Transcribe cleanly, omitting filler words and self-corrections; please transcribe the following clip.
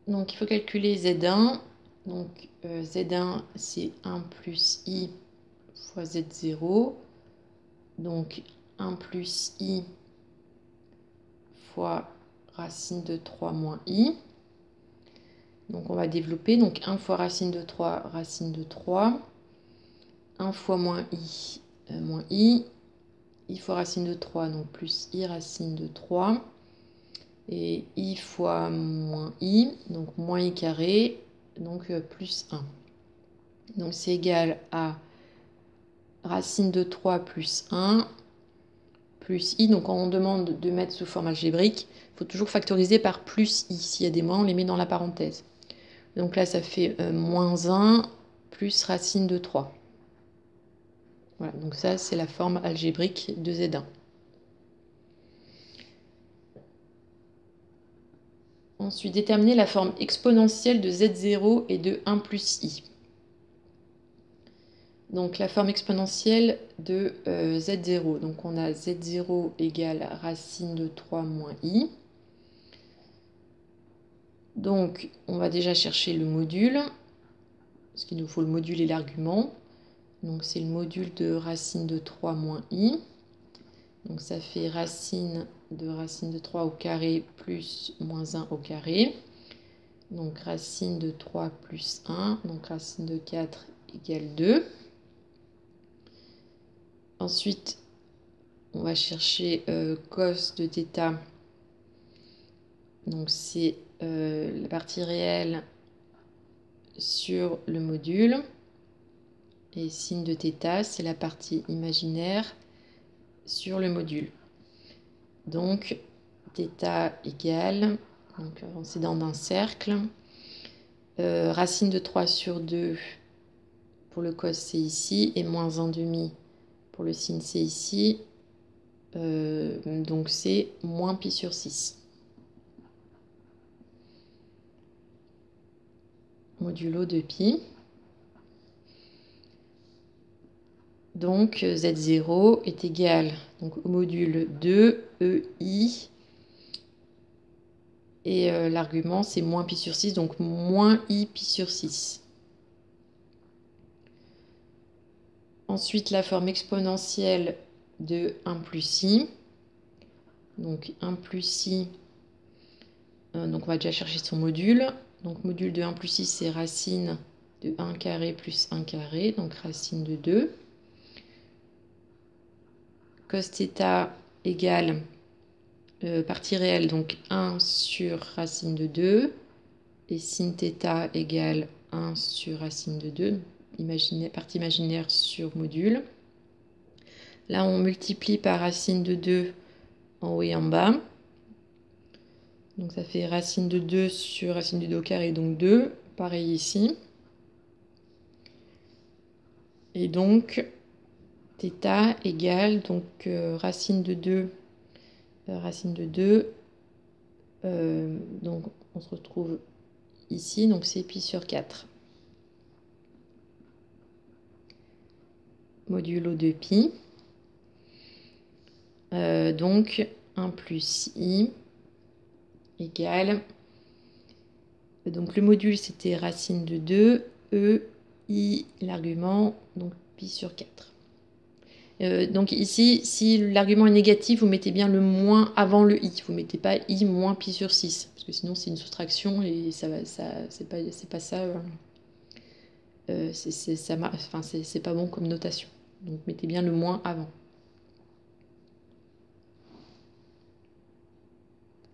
Donc il faut calculer Z1. Donc Z1 c'est 1 plus I fois Z0. Donc 1 plus I fois racine de 3 moins I. Donc on va développer. Donc 1 fois racine de 3, racine de 3. 1 fois moins I. I fois racine de 3, donc plus I racine de 3. Et I fois moins I, donc moins I carré, donc plus 1. Donc c'est égal à racine de 3 plus 1 plus I. Donc quand on demande de mettre sous forme algébrique, il faut toujours factoriser par plus I. S'il y a des moins, on les met dans la parenthèse. Donc là, ça fait moins 1 plus racine de 3. Voilà, donc ça, c'est la forme algébrique de Z1. Ensuite, déterminer la forme exponentielle de Z0 et de 1 plus I. Donc la forme exponentielle de Z0. Donc on a Z0 égale racine de 3 moins I. Donc on va déjà chercher le module, parce qu'il nous faut le module et l'argument. Donc c'est le module de racine de 3 moins I. Donc ça fait racine de 3 au carré plus moins 1 au carré. Donc racine de 3 plus 1, donc racine de 4 égale 2. Ensuite, on va chercher cos de θ. Donc c'est la partie réelle sur le module. Et sin de θ, c'est la partie imaginaire sur le module. Donc θ égale, donc c'est dans un cercle, racine de 3 sur 2 pour le cos c'est ici, et moins 1 demi pour le sin c'est ici. Donc c'est moins pi sur 6. Modulo de pi. Donc Z0 est égal donc, au module 2 EI. Et l'argument c'est moins pi sur 6, donc moins I pi sur 6. Ensuite la forme exponentielle de 1 plus I. Donc 1 plus I, donc on va déjà chercher son module. Donc module de 1 plus I c'est racine de 1 carré plus 1 carré, donc racine de 2. Cos θ égale partie réelle, donc 1 sur racine de 2. Et sin θ égale 1 sur racine de 2, partie imaginaire sur module. Là, on multiplie par racine de 2 en haut et en bas. Donc ça fait racine de 2 sur racine de 2 au carré, donc 2. Pareil ici. Et donc, θ égale donc, racine de 2, donc on se retrouve ici, donc c'est pi sur 4. Modulo de pi. Donc 1 plus I égale, donc le module c'était racine de 2, I l'argument, donc pi sur 4. Donc ici, si l'argument est négatif, vous mettez bien le moins avant le I, vous ne mettez pas I moins pi sur 6, parce que sinon c'est une soustraction et c'est pas ça, c'est pas bon comme notation. Donc mettez bien le moins avant.